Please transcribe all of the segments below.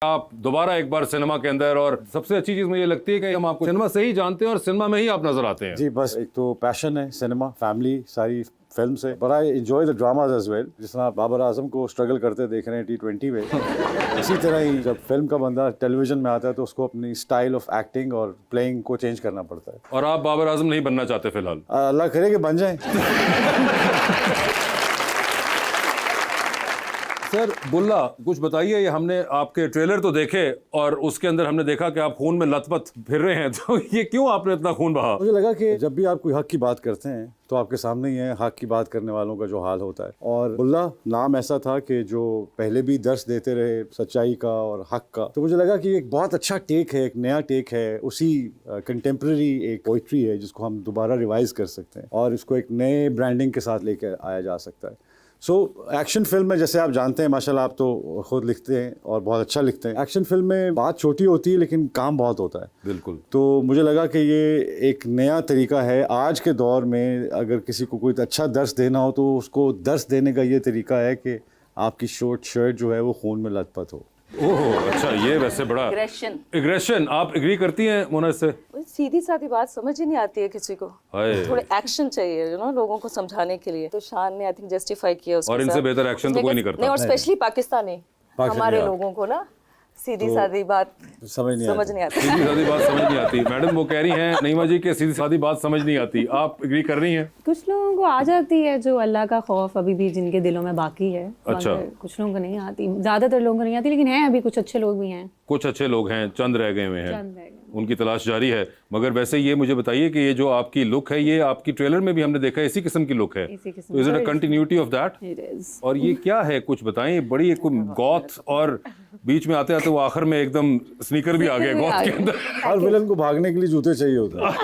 आप दोबारा एक बार सिनेमा के अंदर, और सबसे अच्छी चीज मुझे लगती है कि हम आपको सिनेमा से ही जानते हैं और सिनेमा में ही आप नजर आते हैं। जी बस एक तो पैशन है सिनेमा, फैमिली, सारी फिल्म से, but I enjoy the dramas as well. जिस तरह बाबर आजम को स्ट्रगल करते देख रहे हैं T20 में, इसी तरह ही जब फिल्म का बंदा टेलीविजन में आता है तो उसको अपनी स्टाइल ऑफ एक्टिंग और प्लेइंग को चेंज करना पड़ता है। और आप बाबर आजम नहीं बनना चाहते फिलहाल? अल्लाह करे कि बन जाए। सर बुल्ला, कुछ बताइए। ये हमने आपके ट्रेलर तो देखे और उसके अंदर हमने देखा कि आप खून में लथपथ फिर रहे हैं, तो ये क्यों आपने इतना खून बहा? मुझे लगा कि जब भी आप कोई हक की बात करते हैं तो आपके सामने ही है हक की बात करने वालों का जो हाल होता है। और बुल्ला नाम ऐसा था कि जो पहले भी दर्स देते रहे सच्चाई का और हक का, तो मुझे लगा कि एक बहुत अच्छा टेक है, एक नया टेक है, उसी कंटेम्प्रेरी एक पोइट्री है जिसको हम दोबारा रिवाइज कर सकते हैं और इसको एक नए ब्रांडिंग के साथ लेकर आया जा सकता है। सो एक्शन फिल्म में जैसे आप जानते हैं, माशाल्लाह आप तो खुद लिखते हैं और बहुत अच्छा लिखते हैं। एक्शन फिल्म में बात छोटी होती है लेकिन काम बहुत होता है। बिल्कुल। तो मुझे लगा कि ये एक नया तरीका है आज के दौर में। अगर किसी को कोई अच्छा दर्स देना हो तो उसको दर्स देने का ये तरीका है कि आपकी शॉर्ट शर्ट जो है वो खून में लथपथ हो। ओह अच्छा, ये वैसे बड़ा एग्रेशन। आप एग्री करती हैं मोना इससे? सीधी सादी बात समझ ही नहीं आती है किसी को, थोड़े एक्शन चाहिए लोगों को समझाने के लिए। तो शान ने आई थिंक जस्टिफाई किया उसके और इनसे बेहतर एक्शन तो कोई नहीं करता। नहीं, और स्पेशली पाकिस्तानी हमारे लोगों को ना सीधी सादी बात समझ नहीं आती। सीधी सादी बात समझ नहीं आती। मैडम वो कह रही हैं नईमा जी के सीधी सादी बात समझ नहीं आती, आप एग्री कर रही हैं? कुछ लोगों को आ जाती है, जो अल्लाह का खौफ अभी भी जिनके दिलों में बाकी है। अच्छा। कुछ लोगों को नहीं आती, ज्यादातर लोगों को नहीं आती, लेकिन है अभी कुछ अच्छे लोग भी हैं। कुछ अच्छे लोग हैं, चंद रह गए हुए हैं, उनकी तलाश जारी है। मगर वैसे ये मुझे बताइए कि ये जो आपकी लुक है, ये आपकी ट्रेलर में भी हमने देखा है इसी किस्म की लुक है, तो is it a continuity of that? और ये क्या है, कुछ बताएं। बड़ी एक गॉथ, और बीच में आते आते वो आखिर में एकदम स्नीकर भी आ गया गॉथ के अंदर। हर विलन को भागने के लिए जूते चाहिए होता है।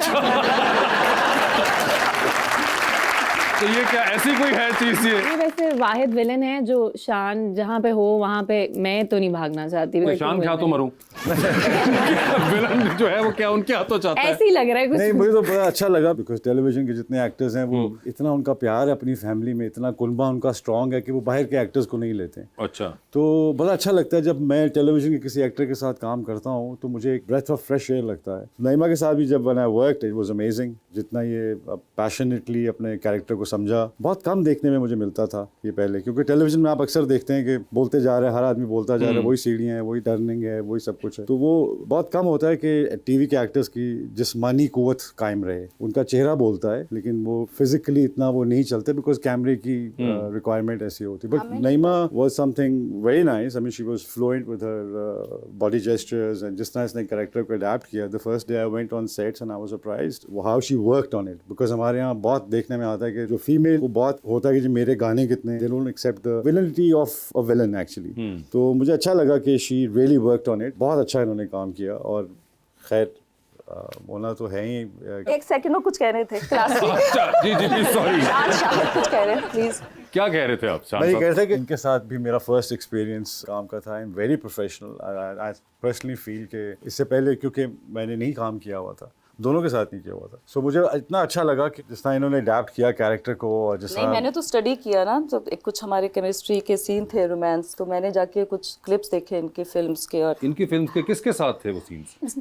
तो ये क्या ऐसी कोई है चीज? ये वैसे वाहिद विलन है जो शान जहाँ पे हो वहाँ पे मैं तो नहीं भागना चाहती। शान क्या तो मरूं। विलन जो है वो क्या उनके हाथों चाहता है? ऐसे ही लग रहा है कुछ। नहीं, मुझे तो बड़ा अच्छा लगा बिकॉज टेलीविजन के जितने एक्टर्स हैं वो इतना उनका प्यार है अपनी फैमिली में, इतना कुनबा उनका स्ट्रांग है कि वो बाहर के एक्टर्स को नहीं लेते। अच्छा। तो बड़ा अच्छा लगता है जब मैं टेलीविजन के किसी एक्टर के साथ काम करता हूँ तो मुझे एक ब्रेथ ऑफ फ्रेश एयर लगता है। नईमा के साथ भी जब when I worked it was amazing. जितना ये पैशनेटली अपने कैरेक्टर को समझा, बहुत कम देखने में मुझे मिलता था ये पहले, क्योंकि टेलीविजन में आप अक्सर देखते हैं कि बोलते जा रहे हैं, हर आदमी बोलता जा रहा है, वही सीढ़ियाँ हैं, वही टर्निंग है, वही सब कुछ है। तो वो बहुत कम होता है कि टीवी के एक्टर्स की जिस्मानी कुव्वत कायम रहे। उनका चेहरा बोलता है लेकिन वो फिजिकली इतना वो नहीं चलते बिकॉज कैमरे की रिक्वायरमेंट ऐसी होती है। But Naima was something very nice. I mean she was fluent with her body gestures and जिस तरह इसने कैरेक्टर को अडैप्ट किया। The first day I went on sets and I was surprised how she worked on it, because हमारे यहाँ बहुत देखने में आता है कि जो फीमेल को बहुत होता है कि जी मेरे गाने कितने, they don't accept the villainy of a villain actually. तो मुझे अच्छा लगा कि she really worked on it. बहुत अच्छा इन्होंने काम किया। और खैर मोना तो है ही। एक सेकंड में कुछ कह रहे थे क्लास में। अच्छा, जी प्लीज, सॉरी। कुछ कह रहे हैं प्लीज। क्या कह रहे थे आप? मैं ये कह रहा था कि इनके साथ भी मेरा फर्स्ट एक्सपीरियंस काम का था। I am very professional. I personally feel कि इससे पहले क्योंकि मैंने नहीं काम किया हुआ था, दोनों के साथ नहीं किया हुआ था, सो मुझे इतना अच्छा लगा कि जिस तरह इन्होंने अडैप्ट किया कैरेक्टर को। और जिस नहीं, मैंने तो स्टडी किया ना, तो कुछ हमारे केमिस्ट्री के सीन थे, रोमांस, तो मैंने जाके कुछ क्लिप्स देखे इनकी फिल्म्स के। और इनकी फिल्म्स के किसके साथ थे वो सीन्स?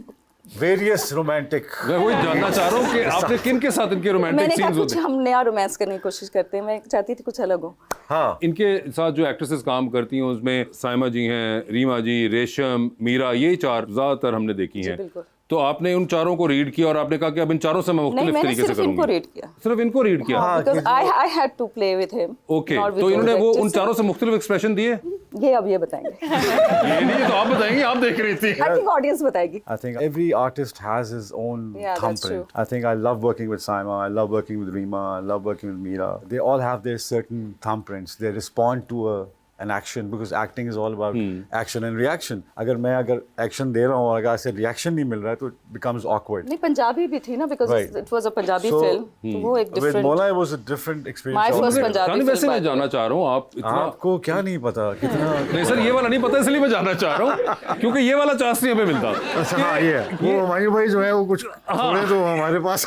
Various romantic. मैं वही जानना चाह रहा हूँ कि आपने किन के साथ इनके रोमांटिक सीन्स होते हैं? हम नया रोमांस करने की कोशिश करते हैं, मैं चाहती थी कुछ अलग हो। हाँ, इनके साथ जो एक्ट्रेसेस काम करती हैं उसमें साइमा जी हैं, रीमा जी, रेशम, मीरा, ये चार ज्यादातर हमने देखी हैं। तो आपने उन चारों को रीड किया और आपने कहा कि अब इन चारों से मैं मुख्तलिफ तरीके से करूंगी। इनको रीड किया, सिर्फ इनको रीड किया। because I had to play with him। Okay, तो इन्होंने वो उन चारों से मुख्तलिफ एक्सप्रेशन दिए? ये बताएंगे। ये नहीं तो आप बताएंगे, आप देख रही थी। I think audience बताएगी। I think every artist has his own thumbprint. I think I love working with Saima, I love working with Reema, I love working with Meera. They all have their certain thumbprints. They respond to an action because acting is all about action and reaction. अगर action दे रहा हूँ और अगर ऐसे reaction नहीं मिल रहा है तो it becomes awkward. नहीं, पंजाबी भी थी ना, because it was a Punjabi film, तो वो एक different। With Mola it was a different experience. My first Punjabi film। वैसे मैं जानना चाह रहा हूँ, आप इतना आपको क्या नहीं पता कितना? नहीं सर, ये वाला नहीं पता, इसलिए मैं जानना चाह रहा हूँ क्योंकि ये वाला चांस नहीं हमें मिलता। अच्छा हाँ, ये वो हमारे भाई जो है वो कुछ थोड़े तो हमारे पास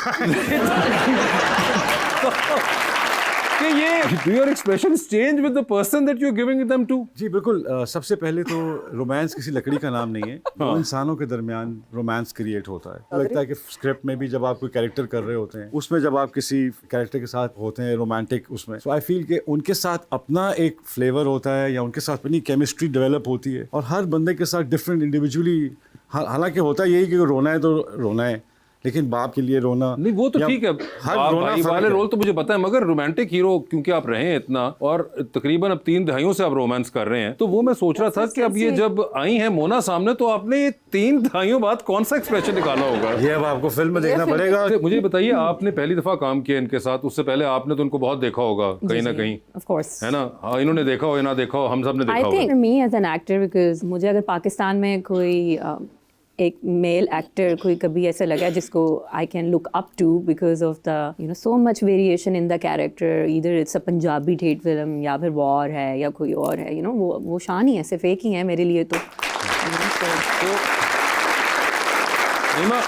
कि ये do your expressions change with the person that you're giving them to? जी बिल्कुल। सबसे पहले तो रोमांस किसी लकड़ी का नाम नहीं है, दो इंसानों के दरमियान रोमांस क्रिएट होता है। लगता है कि स्क्रिप्ट में भी जब आप कोई कैरेक्टर कर रहे होते हैं, उसमें जब आप किसी कैरेक्टर के साथ होते हैं रोमांटिक, उसमें सो आई फील कि उनके साथ अपना एक फ्लेवर होता है या उनके साथ अपनी केमिस्ट्री डेवलप होती है, और हर बंदे के साथ डिफरेंट इंडिविजुअली। हालांकि होता यही कि रोना है तो रोना है, लेकिन बाप के लिए रोना नहीं, वो तो या ठीक है, हर आप रोना भाई फर्क वाले है। रोल तो मुझे पता है, मगर रोमांटिक हीरो क्योंकि आप रहे हैं इतना, और तकरीबन अब 3 दहाइयों से आप रोमांस कर रहे हैं, तो वो मैं सोच रहा था कि अब ये जब आई है मोना सामने, तो आपने ये 3 दहाइयों बाद कौन सा एक्सप्रेशन निकाला होगा? ये अब आपको फिल्म में देखना पड़ेगा। मुझे बताइए, आपने पहली दफा काम किया इनके साथ, उससे पहले आपने तो उनको बहुत देखा होगा कहीं ना कहीं, Of course. है ना? हाँ, इन्होंने देखा हो या ना देखा हो, हम सब ने I देखा think होगा। me as an actor, because मुझे अगर पाकिस्तान में कोई एक मेल एक्टर कोई कभी ऐसा लगा जिसको I can look up to because of the so much variation in the character, either it's a Punjabi टेट फिल्म या फिर वॉर है या कोई और है, वो शान ही है, सिर्फ एक ही है मेरे लिए तो नीमा,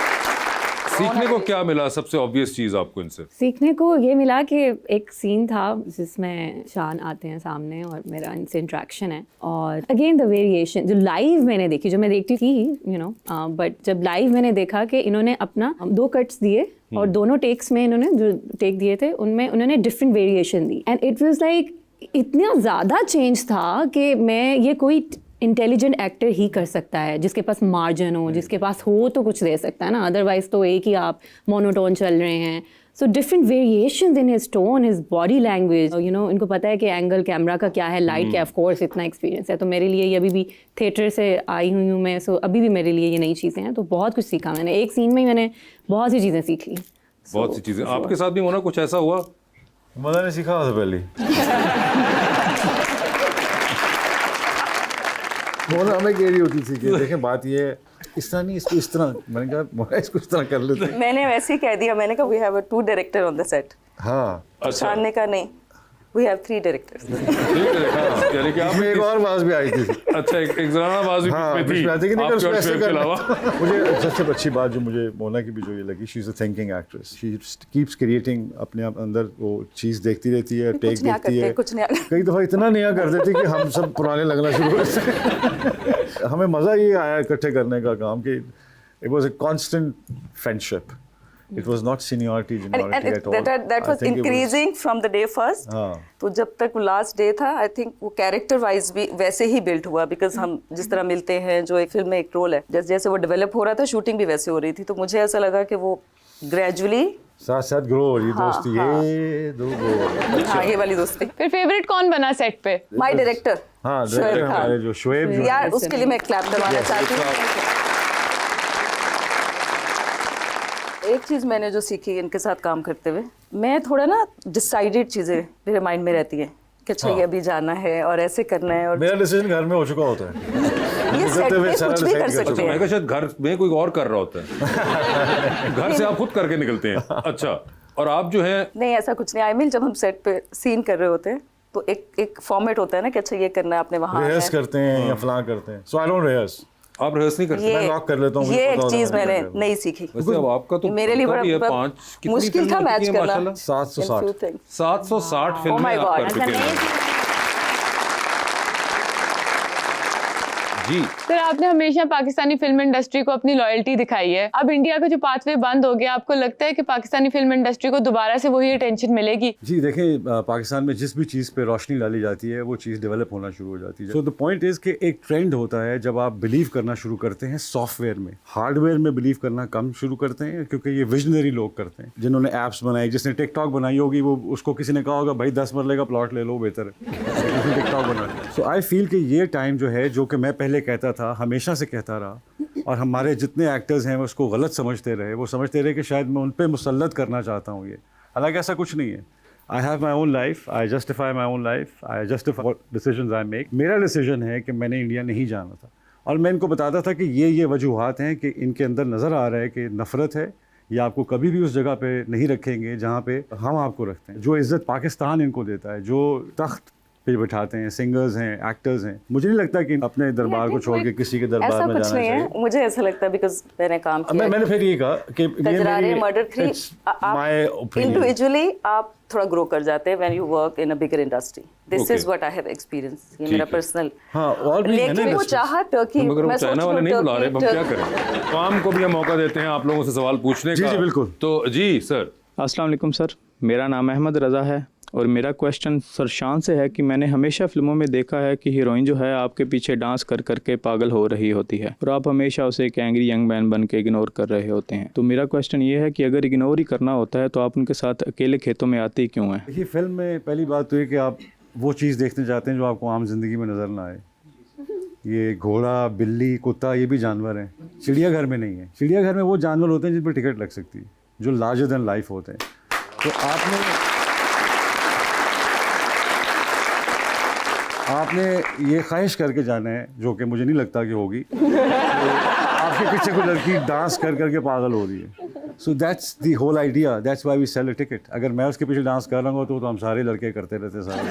सीखने को क्या मिला? सबसे ऑब्वियस चीज आपको इनसे सीखने को ये मिला कि एक सीन था जिसमें शान आते हैं सामने और मेरा इनसे इंट्रैक्शन है, और अगेन द वेरिएशन जो लाइव मैंने देखी, जो मैं देखती थी बट जब लाइव मैंने देखा कि इन्होंने अपना 2 कट्स दिए और दोनों टेक्स में इन्होंने जो टेक दिए थे उनमें उन्होंने different variation the, and it was like इतना ज़्यादा चेंज था कि मैं ये कोई इंटेलिजेंट एक्टर ही कर सकता है, जिसके पास मार्जिन हो, जिसके पास हो तो कुछ दे सकता है ना, अदरवाइज तो एक ही आप मोनोटोन चल रहे हैं। So different variations in his tone, his body language, इनको पता है कि एंगल कैमरा का क्या है, लाइट का, ऑफ कोर्स इतना एक्सपीरियंस है, तो मेरे लिए ये अभी भी थिएटर से आई हुई हूँ मैं, सो अभी भी मेरे लिए ये नई चीज़ें हैं, तो बहुत कुछ सीखा मैंने, एक सीन में ही मैंने बहुत सी चीज़ें सीख ली। बहुत सी चीजें आपके साथ भी होना, कुछ ऐसा हुआ? मजा ने सीखा था पहले। मोना हमें कह रही होती थी कि देखें बात ये है, इस तरह नहीं, इसको इस तरह। मैंने कहा मोना इसको इस तरह कर लेते। मैंने वैसे ही कह दिया, मैंने कहा we have 2 director on the set. हाँ, शान ने कहा नहीं, वी हैव 3 डायरेक्टर्स। यानी कि आप इसमें एक और आवाज भी आई थी। अच्छा, एक जराना आवाज भी हाँ, बीच में थी बीच में आती कि नहीं, आपके उसको और ऐसे शुएब के करना। अलावा। मुझे सबसे अच्छी बात जो मुझे मोना की भी जो ये लगी, she is a thinking actress, she keeps creating, अपने आप अंदर वो चीज़ देखती रहती है, टेक देखती है, कुछ नया कई दफ़ा इतना नया कर देती कि हम सब पुराने लगना शुरू करते। हमें मज़ा ये आया इकट्ठे करने का काम कि it was a constant friendship, it was not seniority and that was increasing from the day first। तो जब तक वो लास्ट डे था, आई थिंक वो कैरेक्टर वाइज भी वैसे ही बिल्ट हुआ, बिकॉज हम जिस तरह मिलते हैं, जो एक फिल्म में एक रोल है, जैसे जैसे वो डेवलप हो रहा था, शूटिंग भी वैसे हो रही थी, तो मुझे ऐसा लगा कि वो ग्रेजुअली साथ साथ ग्रो हो रही दोस्ती। ये दो हाँ, ये वाली दोस्ती। फिर फेवरेट कौन बना सेट पे? माय डायरेक्टर, हाँ, डायरेक्टर हमारे जो शुएब जो यार उसके लिए मैं क्लैप करवाना चाहती हूँ। एक चीज़ मैंने जो सीखी इनके साथ काम करते हुए, मैं थोड़ा ना डिसाइडेड चीज़ें मेरे माइंड में रहती हैं कि अच्छा ये अभी जाना है और ऐसे करना है, और मेरा डिसीजन घर में हो चुका होता है। ये सेट पे कुछ भी कर सकते मैं हैं। कहा शायद घर में कोई और कर रहा होता है, घर से आप खुद करके निकलते हैं। अच्छा, और आप जो है नहीं, ऐसा कुछ नहीं। आई मीन जब हम सेट पे सीन कर रहे होते हैं तो एक फॉर्मेट होता है ना कि अच्छा ये करना है आपने, वहाँ रिहर्स करते हैं या फलां करते हैं। सो आई डोंट रिहर्स, आप रिहर्स नहीं करते? मैं लॉक कर लेता हूँ। ये एक चीज मैंने नहीं सीखी। वैसे अब आपका तो मेरे लिए पता भी है, बड़ा 5 मुश्किल था मैच करना। 760 760 फिल्में my आप God, कर चुके हैं। जी, सर, आपने हमेशा पाकिस्तानी फिल्म इंडस्ट्री को अपनी लॉयल्टी दिखाई है। अब इंडिया का जो पाथवे बंद हो गया, आपको लगता है कि पाकिस्तानी फिल्म इंडस्ट्री को दोबारा से वही अटेंशन मिलेगी? जी देखें, पाकिस्तान में जिस भी चीज़ पे रोशनी डाली जाती है वो चीज़ डेवलप होना शुरू हो जाती है। सो द पॉइंट इज़ कि एक ट्रेंड होता है जब आप बिलीव करना शुरू करते हैं सॉफ्टवेयर में, हार्डवेयर में बिलीव करना कम शुरू करते हैं, क्योंकि ये विजनरी लोग करते हैं। जिन्होंने ऐप्स बनाई, जिसने टिकटॉक बनाई होगी, वो उसको किसी ने कहा होगा भाई 10 मरले का प्लॉट ले लो, बेहतर है टिकटॉक बना लिया। सो आई फील कि ये टाइम जो है, जो कि मैं पहले कहता था, हमेशा से कहता रहा, और हमारे जितने एक्टर्स हैं उसको गलत समझते रहे, वो समझते रहे कि शायद मैं उन पर मुसल्लत करना चाहता हूँ ये, हालांकि ऐसा कुछ नहीं है। I have my own life, I justify my own life, I justify decision I make. मेरा डिसीजन है कि मैंने इंडिया नहीं जाना था, और मैं इनको बताता था कि ये वजूहात हैं कि इनके अंदर नज़र आ रहा है कि नफ़रत है, या आपको कभी भी उस जगह पे नहीं रखेंगे जहाँ पे हम आपको रखते हैं। जो इज़्ज़त पाकिस्तान इनको देता है, जो तख्त पे बिठाते हैं, सिंगर्स हैं, एक्टर्स हैं, मुझे नहीं लगता कि अपने दरबार को छोड़ के किसी के दरबार में जाना चाहिए। मुझे ऐसा लगता है बिकॉज मैंने काम किया। मैंने फिर ये कहा कि मर्डर 3 इंडिविजुअली आप थोड़ा ग्रो कर जाते हैं when you work in a bigger industry. This Okay. Is what I have experience. ये ठीक मेरा है। पर्सनल. हाँ, और भी है ना लेकिन वो industries. चाहत कि मगर हम मैं चाइना सोच वाले नहीं रही हूँ बुला रहे, हम क्या turkey- करें? काम को भी हम मौका देते हैं आप लोगों से सवाल पूछने जी, का. जी, बिल्कुल. तो जी सर, अस्सलाम वालेकुम सर, मेरा नाम अहमद रज़ा है और मेरा क्वेश्चन सर शान से है कि मैंने हमेशा फिल्मों में देखा है कि हीरोइन जो है आपके पीछे डांस कर करके पागल हो रही होती है और आप हमेशा उसे एक एंग्री यंग मैन बन के इग्नोर कर रहे होते हैं. तो मेरा क्वेश्चन ये है कि अगर इग्नोर ही करना होता है तो आप उनके साथ अकेले खेतों में आते ही क्यों हैं? देखिए, फिल्म में पहली बात तो ये कि आप वो चीज़ देखने जाते हैं जो आपको आम जिंदगी में नज़र ना आए. ये घोड़ा, बिल्ली, कुत्ता, ये भी जानवर हैं. चिड़ियाघर में नहीं है. चिड़ियाघर में वो जानवर होते हैं जिन पर टिकट लग सकती है, जो लार्जर देन लाइफ होते हैं. तो आपने ये ख्वाहिश करके जाना है, जो कि मुझे नहीं लगता कि होगी. तो आपके पीछे कोई लड़की डांस कर करके पागल हो रही है. So that's the whole idea. That's why we sell a ticket. अगर मैं उसके पीछे डांस कर रहा हूँ तो हम सारे लड़के करते रहते सारे.